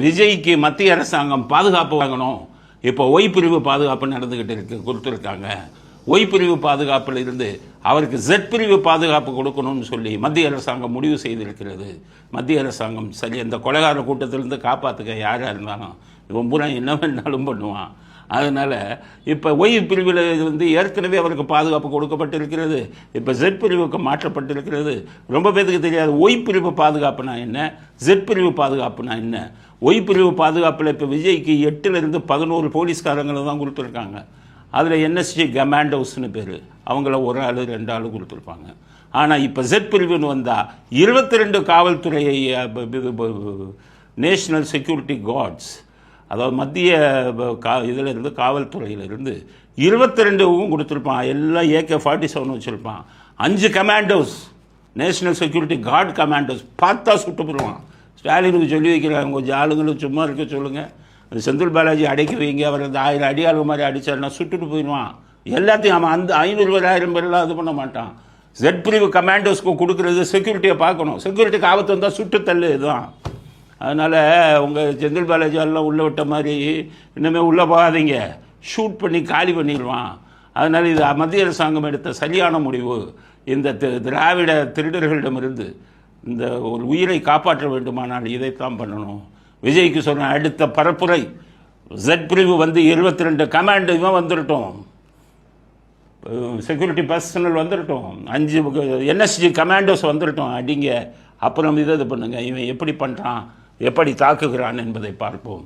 விஜய்க்கு மத்திய அரசாங்கம் பாதுகாப்பு வாங்கணும். இப்போ ஒய் பிரிவு பாதுகாப்பு நடந்துகிட்டு இருக்கு, கொடுத்துருக்காங்க. ஒய் பிரிவு பாதுகாப்பில் இருந்து அவருக்கு ஜெட் பிரிவு பாதுகாப்பு கொடுக்கணும்னு சொல்லி மத்திய அரசாங்கம் முடிவு செய்திருக்கிறது. மத்திய அரசாங்கம் சரி, இந்த கொலைகார கூட்டத்திலிருந்து காப்பாற்றுக்க யாராக இருந்தாலும் இவன் பூரா என்ன வேணாலும் பண்ணுவான். அதனால் இப்போ ஒய் பிரிவில் ஏற்கனவே அவருக்கு பாதுகாப்பு கொடுக்கப்பட்டிருக்கிறது. இப்போ ஜெட் பிரிவுக்கு மாற்றப்பட்டிருக்கிறது. ரொம்ப பேருக்கு தெரியாது ஒய் பிரிவு பாதுகாப்புனா என்ன, ஜெட் பிரிவு பாதுகாப்புனா என்ன. ஒய் பிரிவு பாதுகாப்பில் இப்போ விஜய்க்கு 8லிருந்து 11 போலீஸ்காரங்களை தான் கொடுத்துருக்காங்க. அதில் என்எஸ்ஜி கமாண்டோஸ்னு பேர், அவங்கள ஒரு ஆள் 2 ஆள் கொடுத்துருப்பாங்க. ஆனால் இப்போ ஜெட் பிரிவுன்னு வந்தால் 22 காவல்துறையை நேஷ்னல் செக்யூரிட்டி கார்ட்ஸ், அதாவது மத்திய இதிலிருந்து காவல்துறையிலிருந்து 22வும் கொடுத்துருப்பான். எல்லாம் AK-47 வச்சுருப்பான். 5 commandos, national security guard commandos. பார்த்தா சுட்டு போடுவான். ஸ்டாலினுக்கு சொல்லி வைக்கிறாங்க, கொஞ்சம் ஆளுங்களும் சும்மா இருக்க சொல்லுங்கள், அந்த செந்தில் பாலாஜி அடைக்க வைங்க, அவர் அந்த 1000 அடியாளு மாதிரி அடித்தாருன்னா சுட்டுட்டு போயிடுவான். எல்லாத்தையும் அவன் அந்த 500-1000 பேரெல்லாம் இது பண்ண மாட்டான். ஜெட் பிரிவு கமாண்டோஸ்க்கு கொடுக்குறது செக்யூரிட்டியை பார்க்கணும். செக்யூரிட்டிக்கு ஆபத்து வந்தால் சுட்டுத்தள்ளு இதுதான். அதனால் உங்கள் செந்தில் பாலாஜி எல்லாம் உள்ளே விட்ட மாதிரி இன்னுமே உள்ளே போகாதீங்க, ஷூட் பண்ணி காலி பண்ணிடுவான். அதனால் இது மத்திய அரசாங்கம் எடுத்த சரியான முடிவு. இந்த திராவிட திருடர்களிடமிருந்து இந்த ஒரு உயிரை காப்பாற்ற வேண்டுமானால் இதைத்தான் பண்ணணும். விஜய்க்கு சொன்ன அடுத்த பரப்புரை ஜெட் பிரிவு 22 கமாண்டோ இவன் வந்துடட்டும், செக்யூரிட்டி பர்சனல் வந்துடட்டும், 5 என்எஸ்ஜி கமாண்டோஸ் வந்துடட்டும், அடிங்க. அப்புறம் இது பண்ணுங்க, இவன் எப்படி பண்ணுறான், எப்படி தாக்குகிறான் என்பதை பார்ப்போம்.